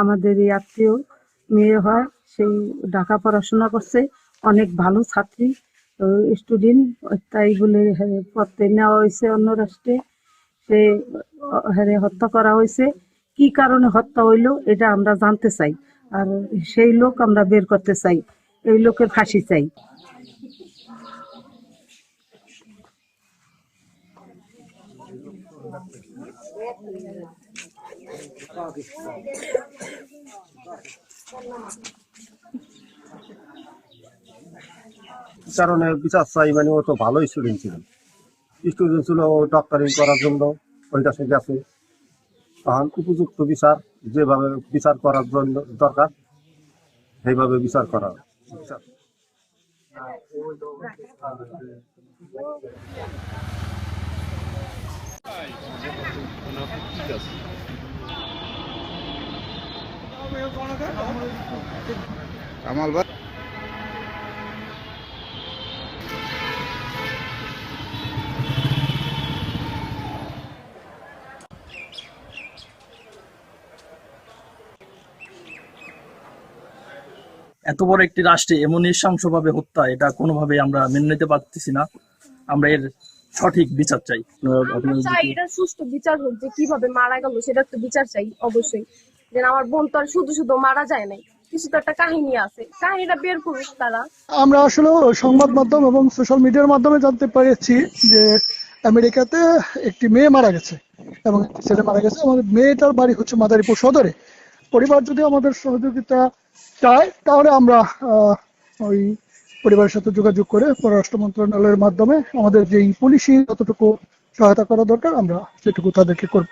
আমাদের এই আত্মীয় মেয়ে হয়, সেই ঢাকা পড়াশোনা করছে, অনেক ভালো ছাত্রী স্টুডেন্ট, তাই বলে পড়তে নেওয়া হয়েছে অন্য রাষ্ট্রে। সে হত্যা করা হয়েছে, কি কারণে হত্যা হইলো এটা আমরা জানতে চাই, আর সেই লোক আমরা বের করতে চাই, এই লোকের ফাঁসি চাই। কারণে বিচার চাই, মানে ও তো ভালো স্টুডেন্ট ছিল, ও ডক্টরিং করার জন্য ওই কাছে গেছে। তখন উপযুক্ত বিচার, যেভাবে বিচার করার জন্য দরকার সেইভাবে বিচার করা। কামাল ভাই, এত বড় একটি রাষ্ট্রে এমন নৃশংসভাবে হত্যা, এটা কোনোভাবে আমরা মেনে নিতে পারতেছি না। আমরা এর সঠিক বিচার চাই। চাই এটা সুষ্ঠু বিচার হোক, যে কিভাবে মারা গেল সেটা তো বিচার চাই অবশ্যই। যে আমার বোন তো আর শুধু শুধু মারা যায় নাই, কিছু তো একটা কাহিনী আছে, কাহিনীটা বের করুক তারা। আমরা আসলে সংবাদ মাধ্যম এবং সোশ্যাল মিডিয়ার মাধ্যমে জানতে পেরেছি যে আমেরিকাতে একটি মেয়ে মারা গেছে এবং একটি ছেলে মারা গেছে। আমাদের মেয়েটার বাড়ি হচ্ছে মাদারীপুর সদরে। পরিবার যদি আমাদের সহযোগিতা চায় তাহলে আমরা ওই পরিবারের সাথে যোগাযোগ করে পররাষ্ট্র মন্ত্রণালয়ের মাধ্যমে আমাদের যেই পুলিশি যতটুকু সহায়তা করা দরকার আমরা সেটুকু তাদেরকে করব।